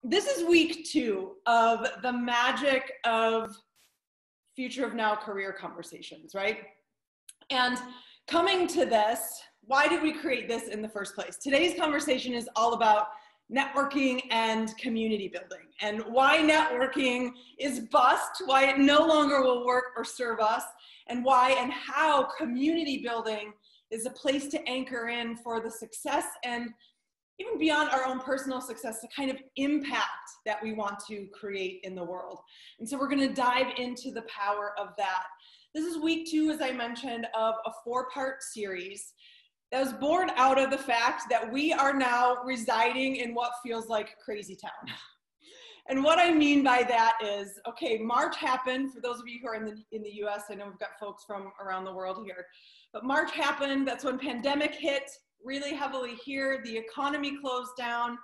this is week 2 of the magic of Future of Now career conversations, right? And coming to this, why did we create this in the first place? Today's conversation is all about networking and community building, and why networking is bust, why it no longer will work or serve us, and why and how community building is a place to anchor in for the success and even beyond our own personal success, the kind of impact that we want to create in the world. And so we're going to dive into the power of that. This is week 2, as I mentioned, of a 4-part series that was born out of the fact that we are now residing in what feels like crazy town. And what I mean by that is, okay, March happened. For those of you who are in the US, I know we've got folks from around the world here, but March happened. That's when pandemic hit really heavily here. The economy closed down,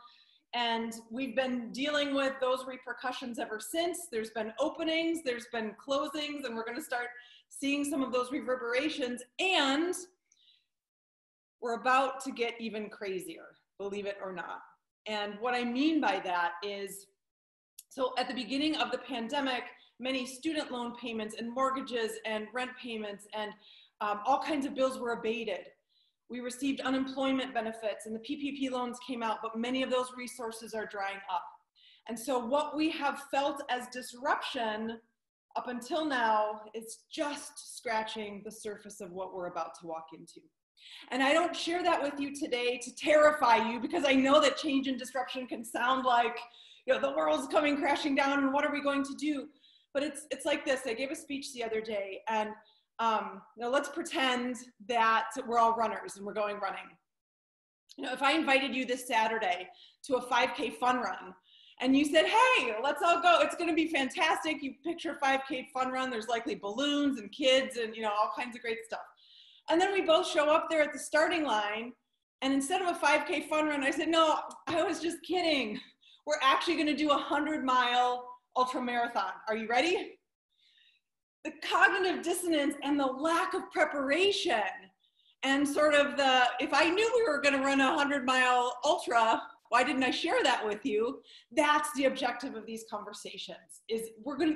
and we've been dealing with those repercussions ever since. There's been openings, there's been closings, and we're going to start seeing some of those reverberations. And we're about to get even crazier, believe it or not. And what I mean by that is, so at the beginning of the pandemic, many student loan payments and mortgages and rent payments and all kinds of bills were abated. We received unemployment benefits and the PPP loans came out, but many of those resources are drying up. And so what we have felt as disruption up until now is just scratching the surface of what we're about to walk into. And I don't share that with you today to terrify you, because I know that change and disruption can sound like, you know, the world's coming crashing down and what are we going to do? But it's like this. I gave a speech the other day, and now let's pretend that we're all runners and we're going running. You know, if I invited you this Saturday to a 5K fun run and you said, hey, let's all go, it's going to be fantastic. You picture a 5K fun run, there's likely balloons and kids and, you know, all kinds of great stuff. And then we both show up there at the starting line, and instead of a 5K fun run, I said, no, I was just kidding. We're actually going to do a 100-mile ultra marathon. Are you ready? The cognitive dissonance and the lack of preparation and sort of the, if I knew we were going to run a 100-mile ultra, why didn't I share that with you? That's the objective of these conversations, is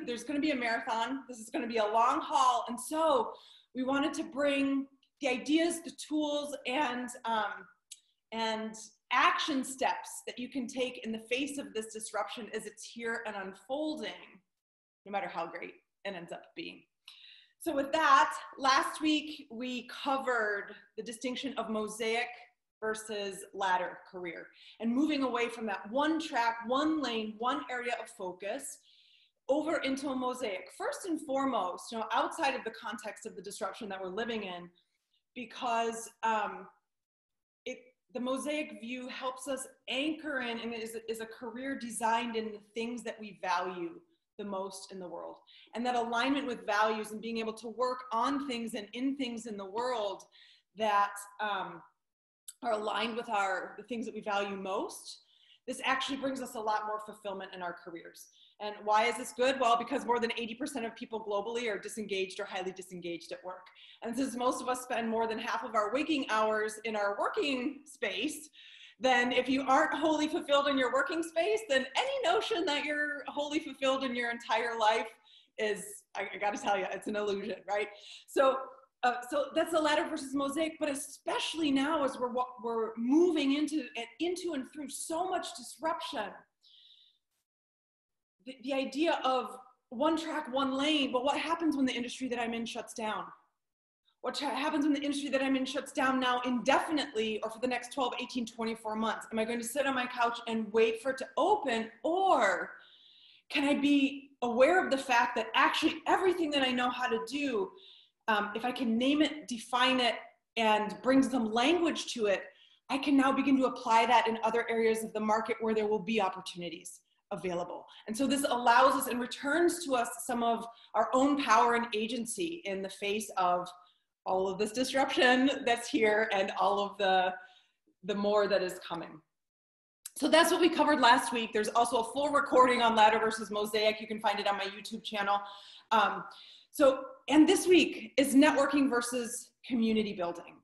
there's going to be a marathon. This is going to be a long haul. And so we wanted to bring the ideas, the tools, and action steps that you can take in the face of this disruption as it's here and unfolding, no matter how great it ends up being. So with that, last week we covered the distinction of mosaic versus ladder career, and moving away from that one track, one lane, one area of focus over into a mosaic. First and foremost, you know, outside of the context of the disruption that we're living in, because the mosaic view helps us anchor in, and is a career designed in the things that we value the most in the world. And that alignment with values and being able to work on things and in things in the world that are aligned with the things that we value most, this actually brings us a lot more fulfillment in our careers. And why is this good? Well, because more than 80% of people globally are disengaged or highly disengaged at work. And since most of us spend more than half of our waking hours in our working space, then if you aren't wholly fulfilled in your working space, then any notion that you're wholly fulfilled in your entire life is, I gotta tell you, it's an illusion, right? So that's the ladder versus mosaic, but especially now as we're moving into and through so much disruption, the idea of one track, one lane, but what happens when the industry that I'm in shuts down? What happens when the industry that I'm in shuts down now indefinitely, or for the next 12, 18, 24 months? Am I going to sit on my couch and wait for it to open? Or can I be aware of the fact that actually everything that I know how to do, if I can name it, define it, and bring some language to it, I can now begin to apply that in other areas of the market where there will be opportunities available. And so this allows us and returns to us some of our own power and agency in the face of all of this disruption that's here and all of the more that is coming. So that's what we covered last week. There's also a full recording on ladder versus mosaic. You can find it on my YouTube channel. And this week is networking versus community building.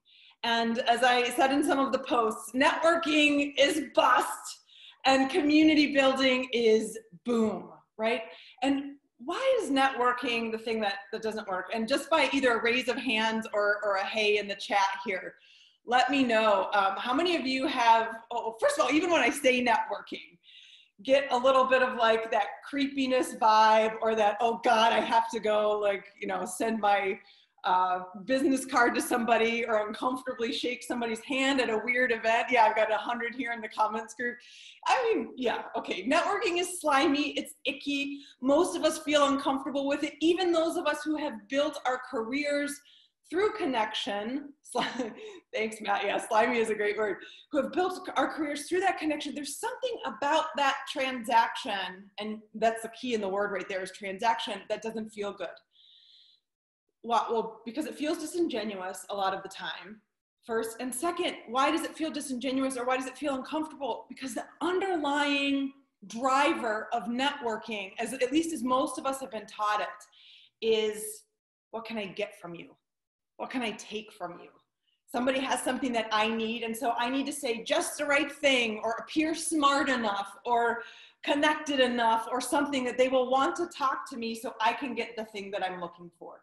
And as I said in some of the posts, networking is bust. And community building is boom, right? And why is networking the thing that doesn't work? And just by either a raise of hands or a hey in the chat here, let me know. How many of you have, oh, first of all, even when I say networking, get a little bit of like that creepiness vibe, or that, oh God, I have to go, like, you know, send my business card to somebody, or uncomfortably shake somebody's hand at a weird event. Yeah, I've got 100 here in the comments group. I mean, yeah, okay. Networking is slimy, it's icky. Most of us feel uncomfortable with it. Even those of us who have built our careers through connection, thanks Matt, yeah, slimy is a great word, who have built our careers through that connection, there's something about that transaction, and that's the key in the word right there, is transaction, that doesn't feel good. Well, because it feels disingenuous a lot of the time, first. And second, why does it feel disingenuous, or why does it feel uncomfortable? Because the underlying driver of networking, at least as most of us have been taught it, is what can I get from you? What can I take from you? Somebody has something that I need, and so I need to say just the right thing, or appear smart enough, or connected enough, or something that they will want to talk to me so I can get the thing that I'm looking for.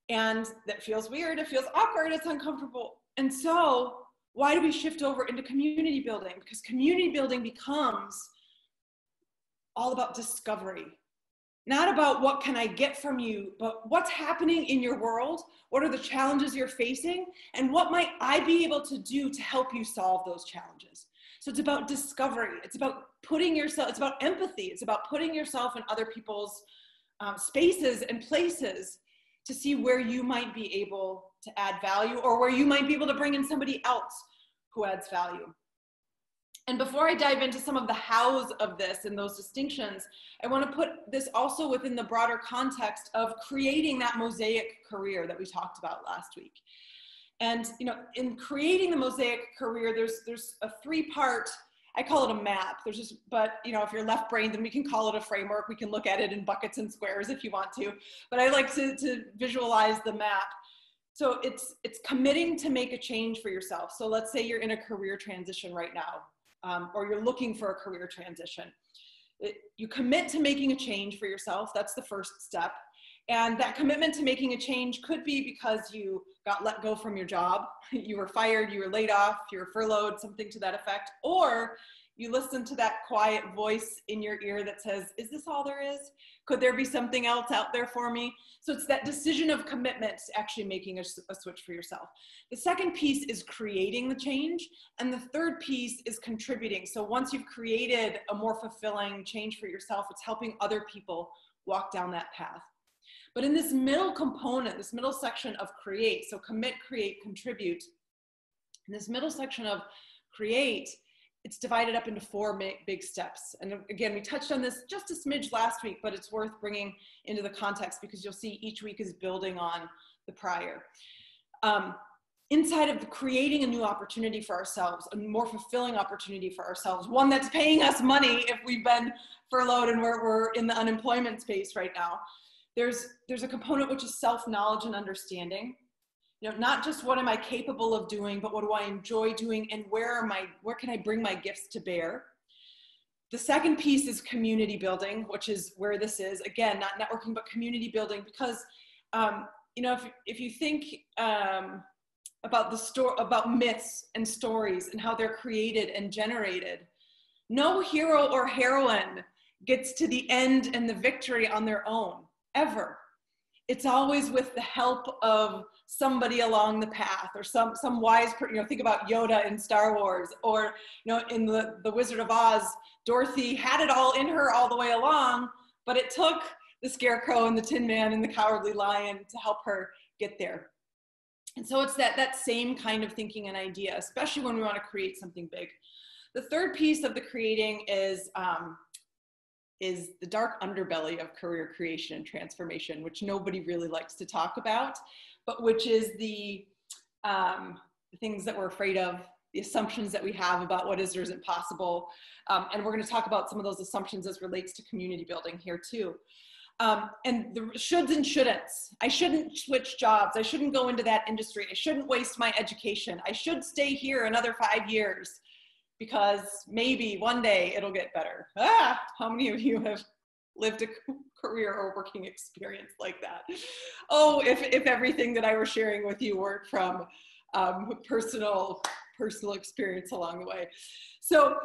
And that feels weird, it feels awkward, it's uncomfortable. And so why do we shift over into community building? Because community building becomes all about discovery. Not about what can I get from you, but what's happening in your world, what are the challenges you're facing, and what might I be able to do to help you solve those challenges. So it's about discovery, it's about putting yourself, it's about empathy, it's about putting yourself in other people's spaces and places to see where you might be able to add value, or where you might be able to bring in somebody else who adds value. And before I dive into some of the hows of this and those distinctions, I want to put this also within the broader context of creating that mosaic career that we talked about last week. And, you know, in creating the mosaic career, there's a three-part, I call it a map. There's just, but you know, if you're left-brained, then we can call it a framework. We can look at it in buckets and squares if you want to, but I like to visualize the map. So it's committing to make a change for yourself. So let's say you're in a career transition right now, or you're looking for a career transition. You commit to making a change for yourself. That's the first step. And that commitment to making a change could be because you got let go from your job, you were fired, you were laid off, you were furloughed, something to that effect, or you listen to that quiet voice in your ear that says, is this all there is? Could there be something else out there for me? So it's that decision of commitment to actually making a switch for yourself. The second piece is creating the change. And the third piece is contributing. So once you've created a more fulfilling change for yourself, it's helping other people walk down that path. But in this middle component, this middle section of create, so commit, create, contribute, in this middle section of create, it's divided up into four big steps. And again, we touched on this just a smidge last week, but it's worth bringing into the context because you'll see each week is building on the prior. Inside of creating a new opportunity for ourselves, a more fulfilling opportunity for ourselves, one that's paying us money if we've been furloughed and we're in the unemployment space right now. There's a component which is self-knowledge and understanding. You know, not just what am I capable of doing, but what do I enjoy doing, and where can I bring my gifts to bear? The second piece is community building, which is where this is. Again, not networking, but community building, because you know, if you think about myths and stories and how they're created and generated, no hero or heroine gets to the end and the victory on their own, ever. It's always with the help of somebody along the path, or some wise person. You know, think about Yoda in Star Wars, or you know, in the Wizard of Oz, Dorothy had it all in her all the way along, but it took the Scarecrow and the Tin Man and the Cowardly Lion to help her get there. And so it's that same kind of thinking and idea, especially when we want to create something big. The third piece of the creating is the dark underbelly of career creation and transformation, which nobody really likes to talk about, but which is the things that we're afraid of, the assumptions that we have about what is or isn't possible. And we're going to talk about some of those assumptions as relates to community building here too. And the shoulds and shouldn'ts. I shouldn't switch jobs. I shouldn't go into that industry. I shouldn't waste my education. I should stay here another 5 years because maybe one day it'll get better. Ah, how many of you have lived a career or working experience like that? Oh, if everything that I was sharing with you weren't from personal experience along the way. So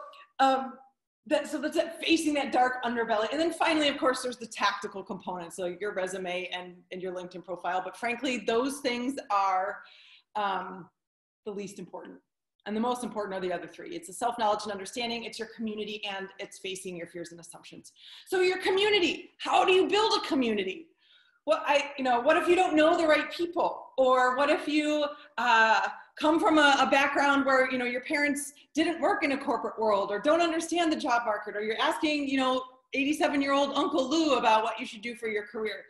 that's it, facing that dark underbelly. And then finally, of course, there's the tactical components, so your resume and your LinkedIn profile. But frankly, those things are the least important. And the most important are the other three. It's the self-knowledge and understanding, it's your community, and it's facing your fears and assumptions. So your community, how do you build a community? Well, what if you don't know the right people? Or what if you come from a background where, your parents didn't work in a corporate world or don't understand the job market, or you're asking, 87-year-old Uncle Lou about what you should do for your career.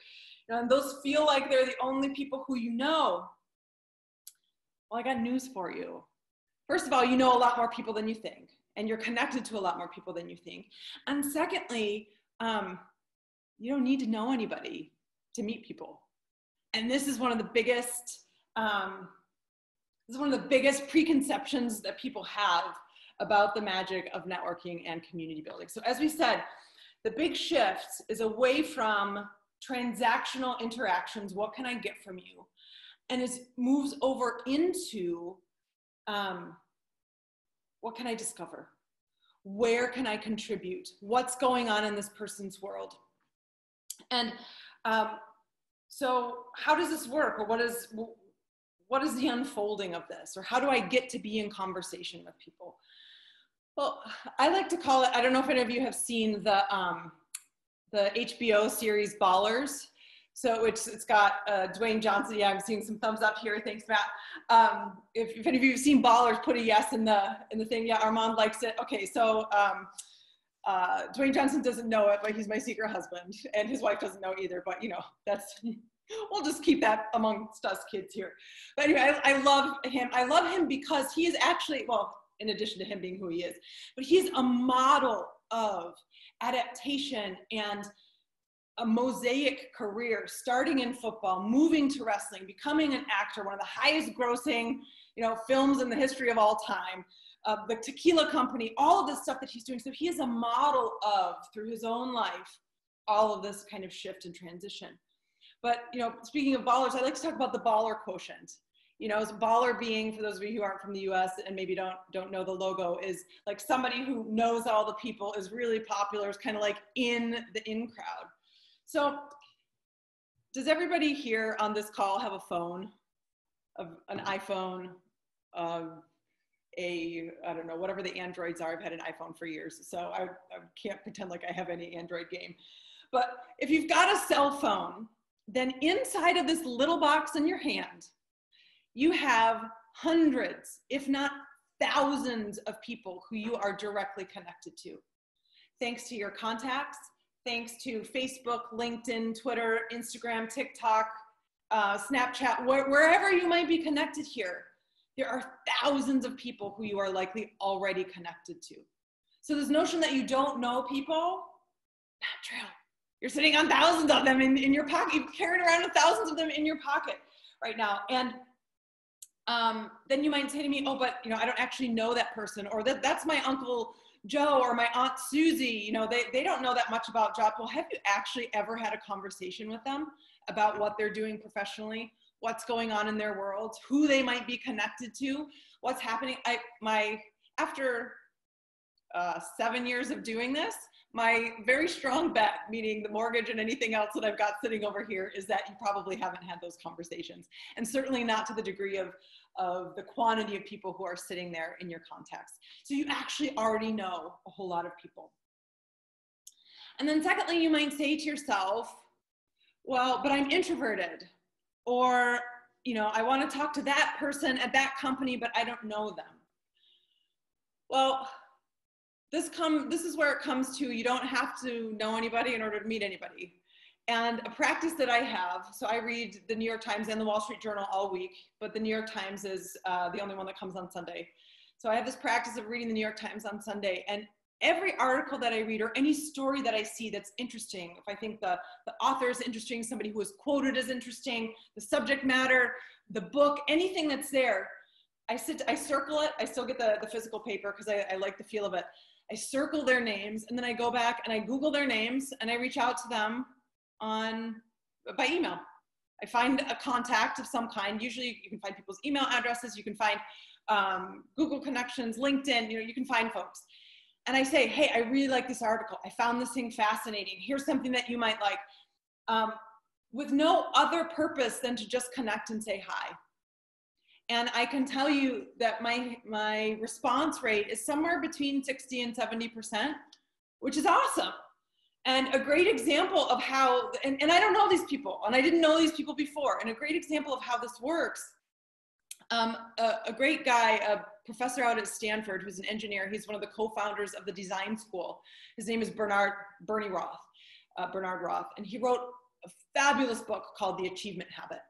And those feel like they're the only people who you know. Well, I got news for you. First of all, you know a lot more people than you think, and you're connected to a lot more people than you think. And secondly, you don't need to know anybody to meet people. And this is one of the biggest, preconceptions that people have about the magic of networking and community building. So as we said, the big shift is away from transactional interactions, what can I get from you? And it moves over into what can I discover? Where can I contribute? What's going on in this person's world? And so how does this work? Or what is the unfolding of this? Or how do I get to be in conversation with people? Well, I like to call it, I don't know if any of you have seen the HBO series Ballers. So it's got Dwayne Johnson. Yeah, I'm seeing some thumbs up here. Thanks, Matt. If any of you have seen Ballers, put a yes in the thing. Yeah, Armand likes it. Okay, so Dwayne Johnson doesn't know it, but he's my secret husband, and his wife doesn't know either. But that's we'll just keep that amongst us kids here. But anyway, I love him. I love him because he is actually, well, in addition to him being who he is, but he's a model of adaptation and a mosaic career, starting in football, moving to wrestling, becoming an actor, one of the highest grossing, films in the history of all time, the Tequila Company, all of this stuff that he's doing. So he is a model of, through his own life, all of this kind of shift and transition. But, speaking of ballers, I like to talk about the baller quotient. Baller being, for those of you who aren't from the US and maybe don't know the logo, is like somebody who knows all the people, is really popular, is kind of like in the in crowd. So does everybody here on this call have a phone, an iPhone, I don't know, whatever the Androids are? I've had an iPhone for years, so I can't pretend like I have any Android game. But if you've got a cell phone, then inside of this little box in your hand, you have hundreds, if not thousands of people who you are directly connected to. Thanks to your contacts, thanks to Facebook, LinkedIn, Twitter, Instagram, TikTok, Snapchat, wherever you might be connected here, there are thousands of people who you are likely already connected to. So this notion that you don't know people, not true. You're sitting on thousands of them in your pocket. You're carrying around with thousands of them in your pocket right now. And then you might say to me, oh, but I don't actually know that person, or that's my Uncle Joe or my Aunt Susie, they don't know that much about job. Well, have you actually ever had a conversation with them about what they're doing professionally, what's going on in their world, who they might be connected to, what's happening? After 7 years of doing this, my very strong bet, meaning the mortgage and anything else that I've got sitting over here, is that you probably haven't had those conversations, and certainly not to the degree of the quantity of people who are sitting there in your contacts. So you actually already know a whole lot of people. And then secondly, you might say to yourself, well, but I'm introverted, or I want to talk to that person at that company, but I don't know them. Well, this is where it comes to, you don't have to know anybody in order to meet anybody. And a practice that I have, so I read the New York Times and the Wall Street Journal all week, but the New York Times is the only one that comes on Sunday. So I have this practice of reading the New York Times on Sunday, and every article that I read or any story that I see that's interesting, if I think the author is interesting, somebody who is quoted as interesting, the subject matter, the book, anything that's there, I circle it. I still get the physical paper because I like the feel of it. I circle their names, and then I go back and I Google their names, and I reach out to them by email. I find a contact of some kind. Usually you can find people's email addresses. You can find Google connections, LinkedIn, you can find folks. And I say, hey, I really like this article. I found this thing fascinating. Here's something that you might like, with no other purpose than to just connect and say hi. And I can tell you that my response rate is somewhere between 60 and 70%, which is awesome. And a great example of how, and I don't know these people, and I didn't know these people before, and a great example of how this works, a great guy, a professor out at Stanford, who's an engineer, he's one of the co-founders of the design school. His name is Bernard Roth, and he wrote a fabulous book called The Achievement Habit.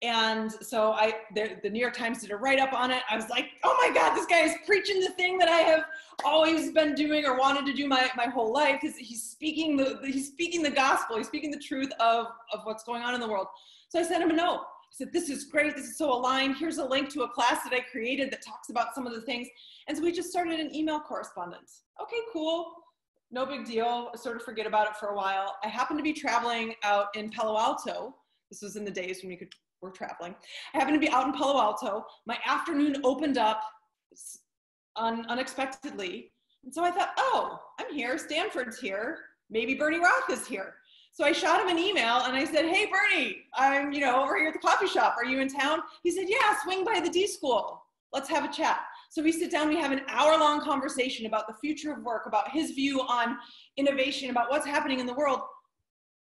And so the New York Times did a write-up on it. I was like, oh my God, this guy is preaching the thing that I have always been doing or wanted to do my whole life. He's speaking the gospel. He's speaking the truth of what's going on in the world. So I sent him a note. I said, this is great. This is so aligned. Here's a link to a class that I created that talks about some of the things. And so we just started an email correspondence. Okay, cool. No big deal. I sort of forget about it for a while. I happened to be traveling out in Palo Alto. This was in the days when we're traveling. I happened to be out in Palo Alto. My afternoon opened up unexpectedly. And so I thought, oh, I'm here. Stanford's here. Maybe Bernie Roth is here. So I shot him an email and I said, hey, Bernie, I'm over here at the coffee shop. Are you in town? He said, yeah, swing by the D School. Let's have a chat. So we sit down, we have an hour-long conversation about the future of work, about his view on innovation, about what's happening in the world,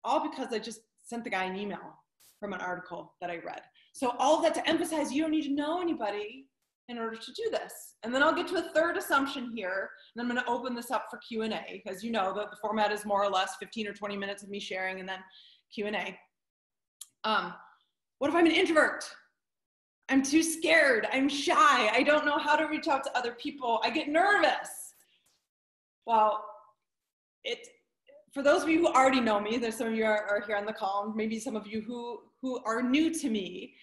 all because I just sent the guy an email from an article that I read. So all of that to emphasize you don't need to know anybody in order to do this. And then I'll get to a third assumption here, and I'm gonna open this up for Q&A. As you know, the format is more or less 15 or 20 minutes of me sharing and then Q&A. What if I'm an introvert? I'm too scared, I'm shy, I don't know how to reach out to other people, I get nervous. Well, for those of you who already know me, there's some of you are here on the call, and maybe some of you who are new to me,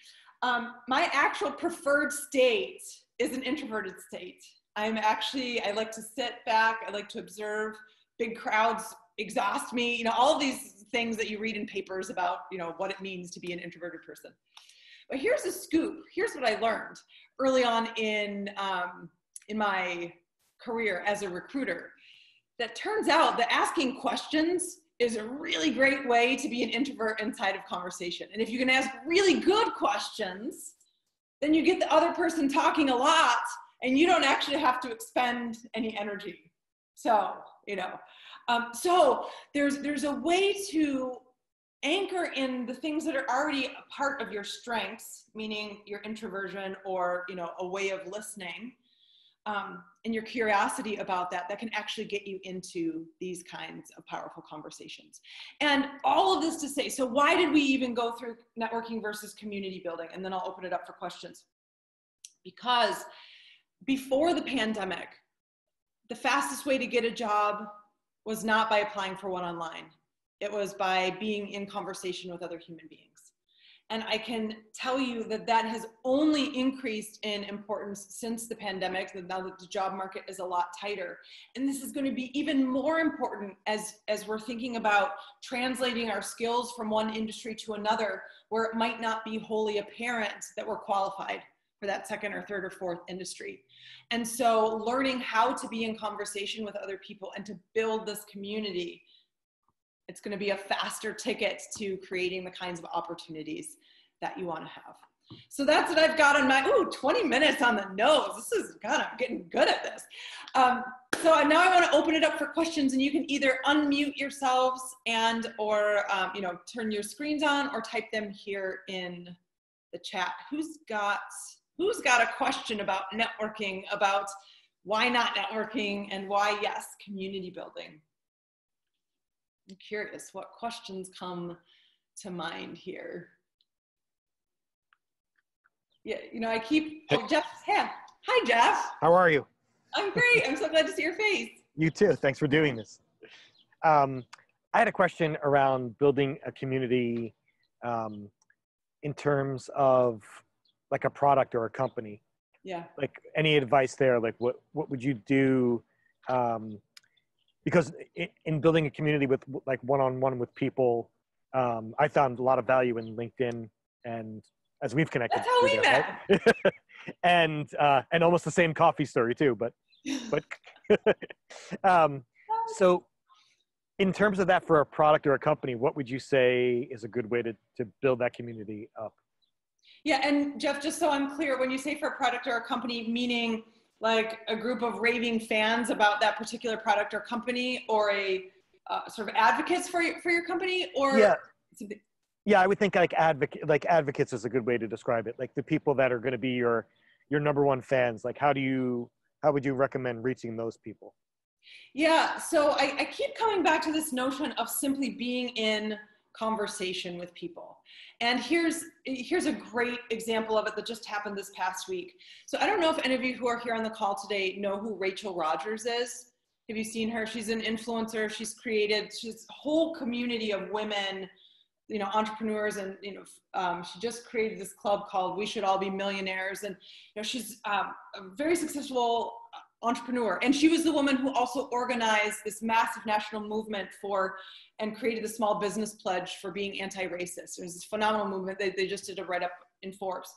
my actual preferred state is an introverted state. I like to sit back, I like to observe. Big crowds exhaust me, all of these things that you read in papers about, what it means to be an introverted person. But here's a scoop. Here's what I learned early on in my career as a recruiter. That turns out that asking questions is a really great way to be an introvert inside of conversation. And if you can ask really good questions, then you get the other person talking a lot and you don't actually have to expend any energy. So, so there's a way to anchor in the things that are already a part of your strengths, meaning your introversion or, a way of listening, and your curiosity about that can actually get you into these kinds of powerful conversations. And all of this to say, so why did we even go through networking versus community building? And then I'll open it up for questions. Because before the pandemic, the fastest way to get a job was not by applying for one online. It was by being in conversation with other human beings. And I can tell you that has only increased in importance since the pandemic, now that the job market is a lot tighter. And this is going to be even more important as we're thinking about translating our skills from one industry to another, where it might not be wholly apparent that we're qualified for that second or third or fourth industry. And so learning how to be in conversation with other people and to build this community, it's going to be a faster ticket to creating the kinds of opportunities that you want to have. So that's what I've got on my, 20 minutes on the nose. I'm getting good at this. So now I want to open it up for questions, and you can either unmute yourselves or turn your screens on or type them here in the chat. Who's got a question about networking, about why not networking and why yes, community building? I'm curious what questions come to mind here. Yeah, Jeff's hand. Hi, Jeff. How are you? I'm great. I'm so glad to see your face. You too. Thanks for doing this. I had a question around building a community in terms of like a product or a company. Yeah. Like any advice there? Like what would you do? Because in building a community with like one-on-one with people, I found a lot of value in LinkedIn, and as we've connected That's how through we there, met. right? And almost the same coffee story too, but um, so in terms of that for a product or a company, what would you say is a good way to build that community up? Yeah, and Jeff, just so I'm clear, when you say for a product or a company, meaning like a group of raving fans about that particular product or company, or a sort of advocates for your company, or Yeah. Yeah, I would think like advocates is a good way to describe it. Like the people that are going to be your number one fans. Like how would you recommend reaching those people? Yeah, so I keep coming back to this notion of simply being in conversation with people. And here's a great example of it that just happened this past week. So I don't know if any of you who are here on the call today know who Rachel Rogers is. Have you seen her? She's an influencer. She's a whole community of women, entrepreneurs, and she just created this club called We Should All Be Millionaires. And she's a very successful entrepreneur, and she was the woman who also organized this massive national movement and created the Small Business Pledge for being anti-racist. It was this phenomenal movement. They just did a write-up in Forbes.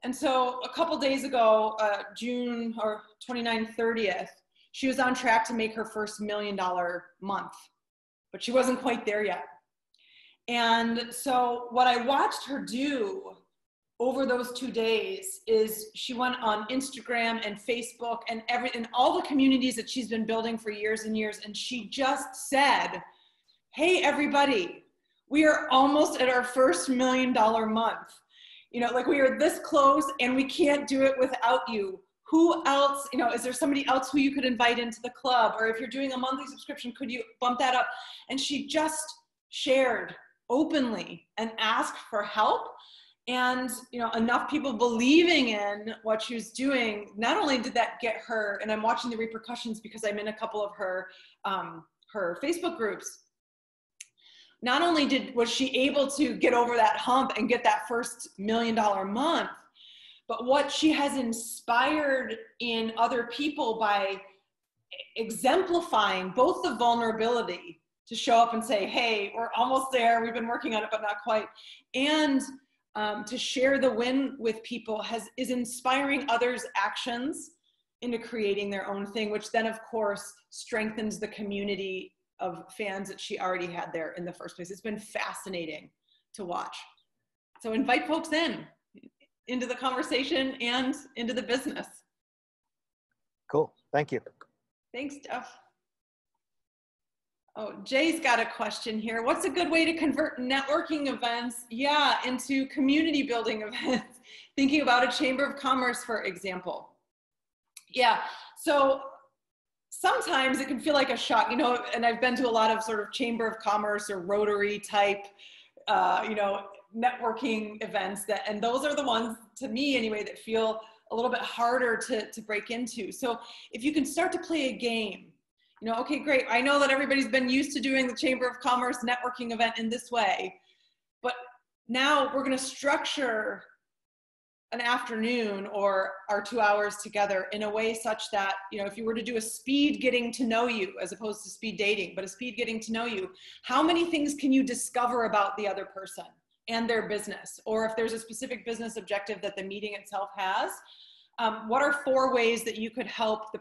And so a couple days ago, June or 29th, 30th, she was on track to make her first $1 million month, but she wasn't quite there yet. And so what I watched her do over those 2 days is she went on Instagram and Facebook and all the communities that she's been building for years and years. And she just said, hey, everybody, we are almost at our first $1 million month. Like we are this close and we can't do it without you. Who else, is there somebody else who you could invite into the club? Or if you're doing a monthly subscription, could you bump that up? And she just shared openly and asked for help. And enough people believing in what she was doing, not only did that get her, and I'm watching the repercussions because I'm in a couple of her Facebook groups, not only was she able to get over that hump and get that first $1 million month, but what she has inspired in other people by exemplifying both the vulnerability to show up and say, hey, we're almost there, we've been working on it, but not quite, and to share the win with people is inspiring others' actions into creating their own thing, which then of course strengthens the community of fans that she already had there in the first place. It's been fascinating to watch. So invite folks into the conversation and into the business. Cool, thank you. Thanks, Jeff. Oh, Jay's got a question here. What's a good way to convert networking events, into community building events? Thinking about a chamber of commerce, for example. Yeah, so sometimes it can feel like a shock, and I've been to a lot of sort of chamber of commerce or Rotary type, networking events and those are the ones, to me anyway, that feel a little bit harder to break into. So if you can start to play a game, okay, great. I know that everybody's been used to doing the Chamber of Commerce networking event in this way, but now we're going to structure an afternoon or our 2 hours together in a way such that, if you were to do a speed getting to know you as opposed to speed dating, but a speed getting to know you, how many things can you discover about the other person and their business? Or if there's a specific business objective that the meeting itself has, what are 4 ways that you could help the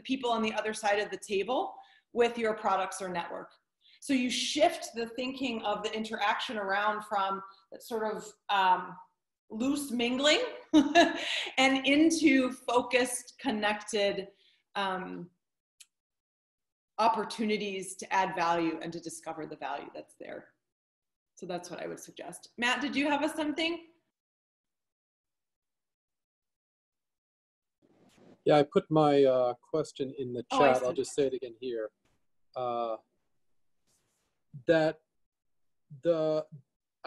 people on the other side of the table with your products or network? So you shift the thinking of the interaction around from that sort of loose mingling and into focused, connected opportunities to add value and to discover the value that's there. So that's what I would suggest. Matt, did you have something? Yeah, I put my question in the chat. Oh, I'll just say it again here. I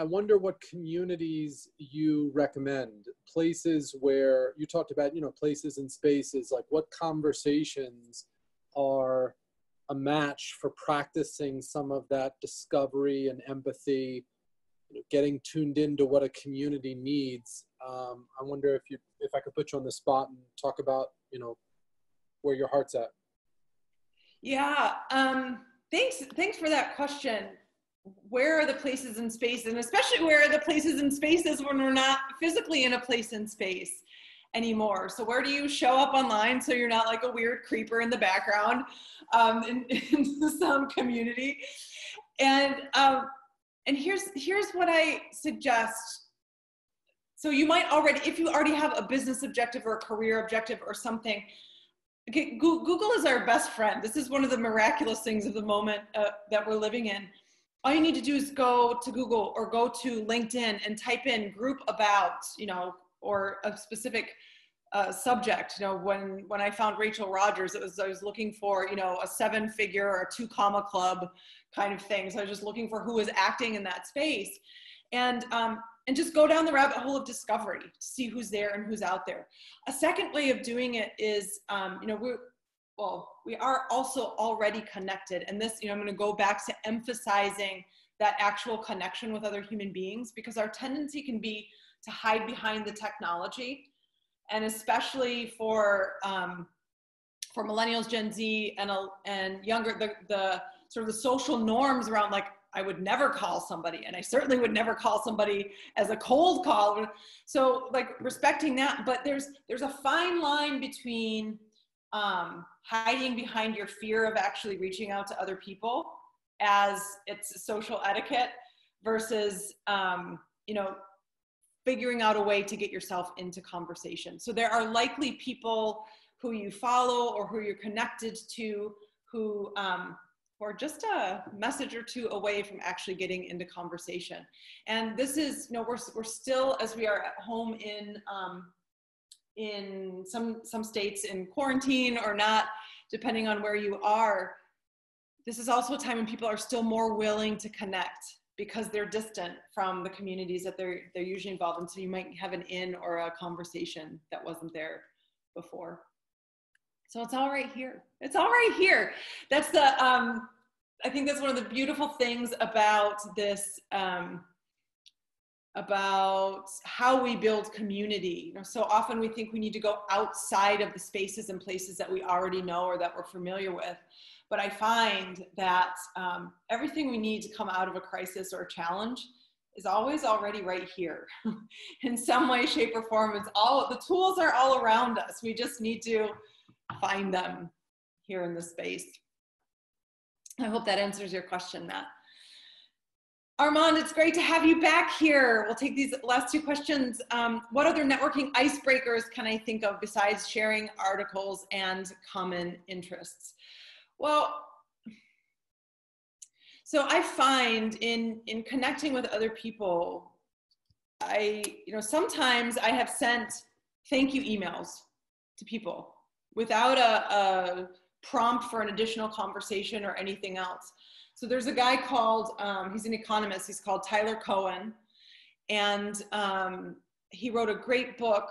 wonder what communities you recommend, places where you talked about, places and spaces, like what conversations are a match for practicing some of that discovery and empathy, getting tuned into what a community needs I wonder if I could put you on the spot and talk about, where your heart's at. Yeah, thanks for that question. Where are the places and spaces, and especially where are the places and spaces when we're not physically in a place and space anymore? So where do you show up online so you're not like a weird creeper in the background in some community? And here's what I suggest. So you might already, if you already have a business objective or a career objective or something, okay, Google is our best friend. This is one of the miraculous things of the moment that we're living in. All you need to do is go to Google or go to LinkedIn and type in group about, or a specific subject. When I found Rachel Rogers, I was looking for, a 7-figure or 2-comma club kind of thing. So I was just looking for who was acting in that space. And just go down the rabbit hole of discovery to see who's there and who's out there. A second way of doing it is, we are also already connected. And this, I'm going to go back to emphasizing that actual connection with other human beings, because our tendency can be to hide behind the technology. And especially for millennials, Gen Z, and younger, the sort of the social norms around, like, I would never call somebody, and I certainly would never call somebody as a cold call. So like respecting that, but there's a fine line between hiding behind your fear of actually reaching out to other people as it's social etiquette versus, figuring out a way to get yourself into conversation. So there are likely people who you follow or who you're connected to who are just a message or two away from actually getting into conversation. And this is, we're still, as we are at home in some states in quarantine or not, depending on where you are, this is also a time when people are still more willing to connect because they're distant from the communities that they're usually involved in. So you might have an in or a conversation that wasn't there before. So it's all right here. It's all right here. That's the, I think that's one of the beautiful things about this, about how we build community. So often we think we need to go outside of the spaces and places that we already know or that we're familiar with. But I find that everything we need to come out of a crisis or a challenge is always already right here in some way, shape, or form. The tools are all around us. We just need to find them here in this space. I hope that answers your question, Matt. Armand, it's great to have you back here. We'll take these last 2 questions. What other networking icebreakers can I think of besides sharing articles and common interests? Well, so I find in connecting with other people, sometimes I have sent thank you emails to people without a prompt for an additional conversation or anything else. So there's a guy called, he's an economist, he's called Tyler Cohen, and he wrote a great book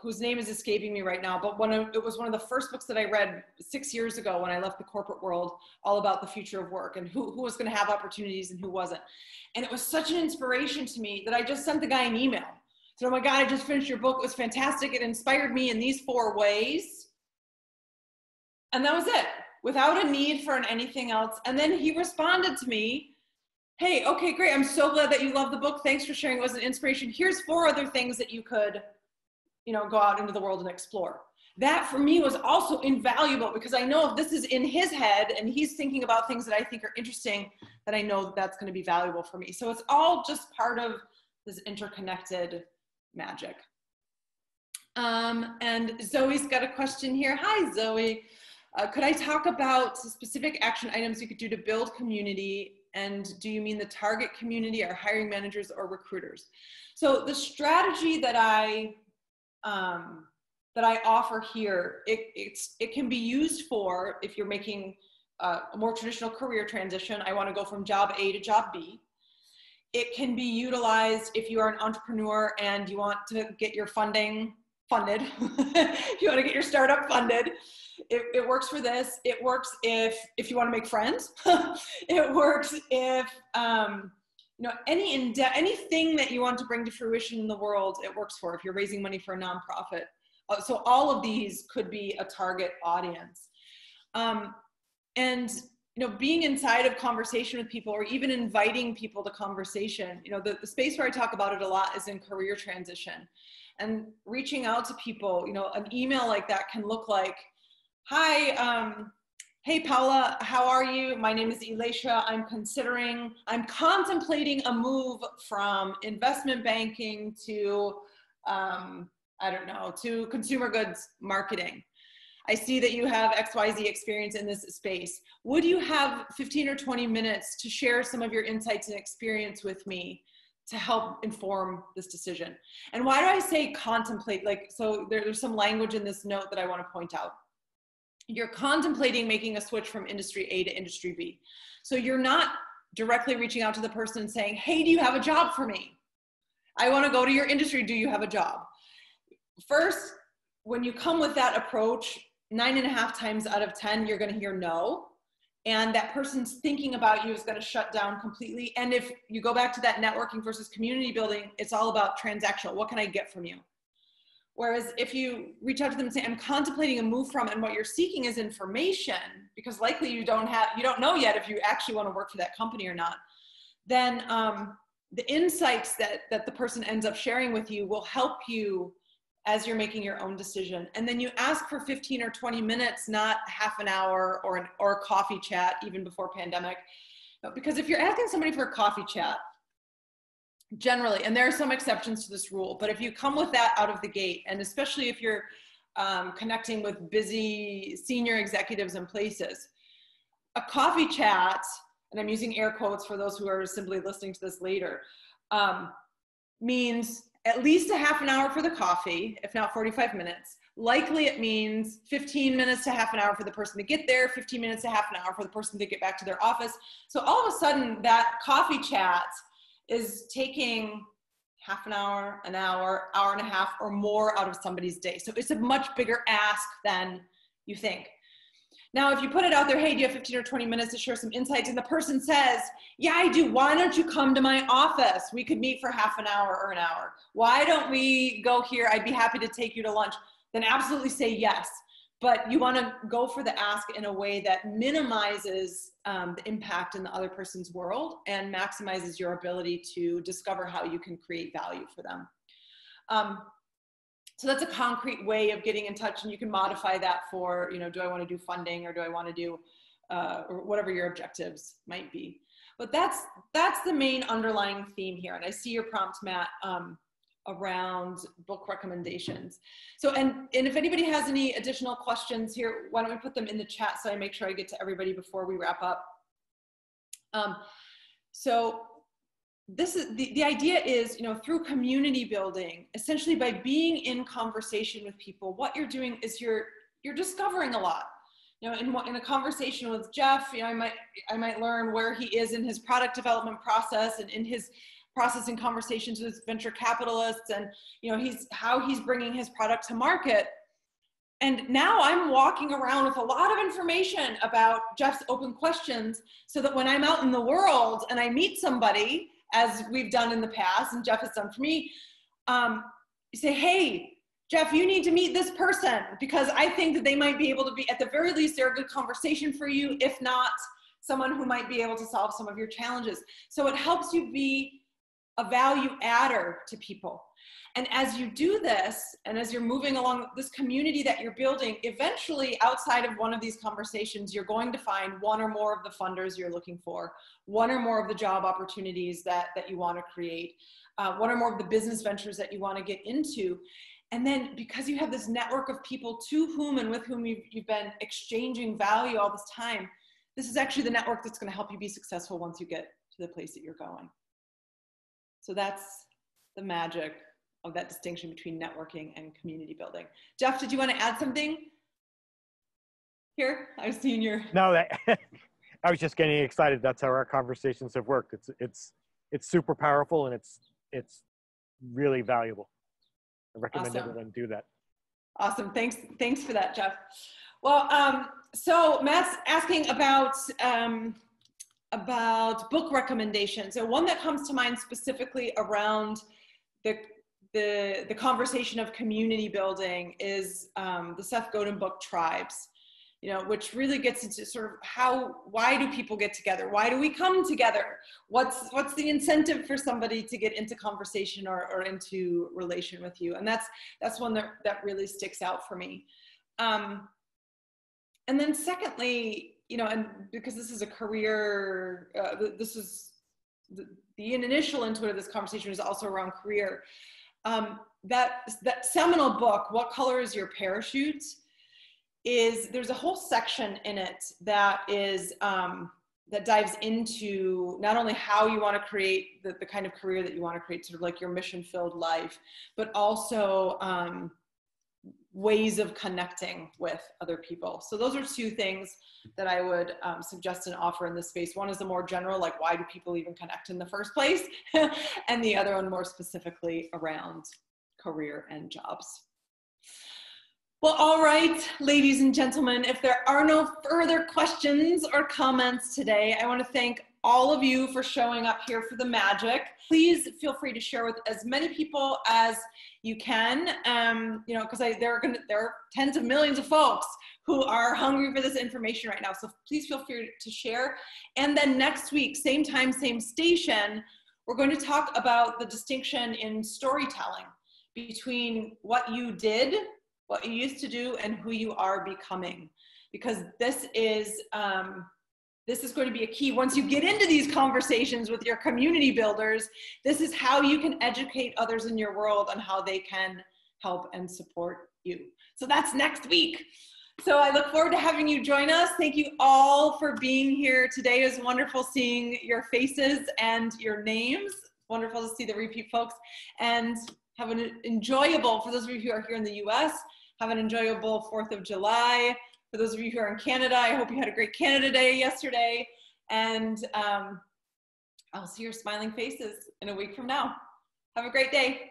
whose name is escaping me right now, but it was one of the first books that I read 6 years ago when I left the corporate world, all about the future of work and who was going to have opportunities and who wasn't. And it was such an inspiration to me that I just sent the guy an email. So, oh my God, I just finished your book. It was fantastic. It inspired me in these 4 ways. And that was it, without a need for anything else. And then he responded to me, hey, okay, great. I'm so glad that you love the book. Thanks for sharing. It was an inspiration. Here's 4 other things that you could, go out into the world and explore. That for me was also invaluable because I know if this is in his head and he's thinking about things that I think are interesting, that I know that's going to be valuable for me. So it's all just part of this interconnected magic. And Zoe's got a question here. Hi, Zoe. Could I talk about specific action items you could do to build community? And do you mean the target community or hiring managers or recruiters? So the strategy that I offer here, it can be used for if you're making a more traditional career transition. I want to go from job A to job B. It can be utilized if you are an entrepreneur and you want to get your funding funded. If you want to get your startup funded, it works for this. It works if you want to make friends. It works if you know, anything that you want to bring to fruition in the world, it works for. If you're raising money for a nonprofit, so all of these could be a target audience. And you know, being inside of conversation with people, or even inviting people to conversation, you know, the space where I talk about it a lot is in career transition, and reaching out to people. You know, an email like that can look like, hi, hey Paula, how are you? My name is Elisha. I'm contemplating a move from investment banking to, I don't know, to consumer goods marketing. I see that you have XYZ experience in this space. Would you have 15 or 20 minutes to share some of your insights and experience with me to help inform this decision? And why do I say contemplate? Like, so there's some language in this note that I want to point out. You're contemplating making a switch from industry A to industry B. So you're not directly reaching out to the person and saying, hey, do you have a job for me? I want to go to your industry. Do you have a job? First, when you come with that approach, 9.5 times out of 10, you're going to hear no. And that person's thinking about you is going to shut down completely. And if you go back to that networking versus community building, it's all about transactional. What can I get from you? Whereas if you reach out to them and say, I'm contemplating a move from, and what you're seeking is information, because likely you don't know yet if you actually want to work for that company or not, then the insights that the person ends up sharing with you will help you as you're making your own decision. And then you ask for 15 or 20 minutes, not half an hour or a coffee chat, even before pandemic. Because if you're asking somebody for a coffee chat, generally, and there are some exceptions to this rule, but if you come with that out of the gate, and especially if you're connecting with busy senior executives in places, a coffee chat, and I'm using air quotes for those who are simply listening to this later, means at least a half an hour for the coffee, if not 45 minutes. Likely it means 15 minutes to half an hour for the person to get there, 15 minutes to half an hour for the person to get back to their office. So all of a sudden that coffee chat is taking half an hour, hour and a half or more out of somebody's day. So it's a much bigger ask than you think. Now, if you put it out there, hey, do you have 15 or 20 minutes to share some insights? And the person says, yeah, I do. Why don't you come to my office? We could meet for half an hour or an hour. Why don't we go here? I'd be happy to take you to lunch. Then absolutely say yes. But you want to go for the ask in a way that minimizes the impact in the other person's world and maximizes your ability to discover how you can create value for them. So that's a concrete way of getting in touch, and you can modify that for, you know, do I want to do funding, or do I want to do, or whatever your objectives might be. But that's the main underlying theme here. And I see your prompt, Matt, around book recommendations. So, and if anybody has any additional questions here, why don't we put them in the chat so I make sure I get to everybody before we wrap up. So this is the idea is, you know, through community building, essentially by being in conversation with people, what you're doing is you're discovering a lot. You know, in a conversation with Jeff, you know, I might learn where he is in his product development process and in his process in conversations with venture capitalists, and, you know, how he's bringing his product to market. And now I'm walking around with a lot of information about Jeff's open questions, so that when I'm out in the world and I meet somebody, as we've done in the past, and Jeff has done for me, you say, hey, Jeff, you need to meet this person, because I think that they might be able to be, at the very least, they're a good conversation for you, if not someone who might be able to solve some of your challenges. So it helps you be a value adder to people. And as you do this, and as you're moving along this community that you're building, eventually outside of one of these conversations, you're going to find one or more of the funders you're looking for, one or more of the job opportunities that you want to create, one or more of the business ventures that you want to get into. And then because you have this network of people to whom and with whom you've been exchanging value all this time, this is actually the network that's going to help you be successful once you get to the place that you're going. So that's the magic of that distinction between networking and community building. Jeff, did you want to add something here? I was seeing your... No, I was just getting excited. That's how our conversations have worked. It's super powerful, and it's really valuable. I recommend everyone do that. Awesome. Thanks for that, Jeff. Well, so Matt's asking about about book recommendations. So one that comes to mind specifically around the conversation of community building is the Seth Godin book, Tribes, you know, which really gets into sort of why do people get together? Why do we come together? What's the incentive for somebody to get into conversation or into relation with you? And that's one that really sticks out for me. And then secondly, you know, and because this is a career, this is the initial input of this conversation is also around career. That seminal book, What Color Is Your Parachute? There's a whole section in it that is that dives into not only how you want to create the kind of career that you want to create, sort of like your mission-filled life, but also ways of connecting with other people. So those are two things that I would suggest and offer in this space. One is the more general, like why do people even connect in the first place? And the other one more specifically around career and jobs. Well, all right, ladies and gentlemen, if there are no further questions or comments today, I want to thank all of you for showing up here for the magic. Please feel free to share with as many people as you can, you know, because there are tens of millions of folks who are hungry for this information right now. So please feel free to share. And then next week, same time, same station, we're going to talk about the distinction in storytelling between what you did, what you used to do, and who you are becoming. Because this is going to be a key. Once you get into these conversations with your community builders, this is how you can educate others in your world on how they can help and support you. So that's next week. So I look forward to having you join us. Thank you all for being here today. It was wonderful seeing your faces and your names. Wonderful to see the repeat folks. And have an enjoyable, for those of you who are here in the US, have an enjoyable 4th of July. For those of you who are in Canada, I hope you had a great Canada Day yesterday. And I'll see your smiling faces in a week from now. Have a great day.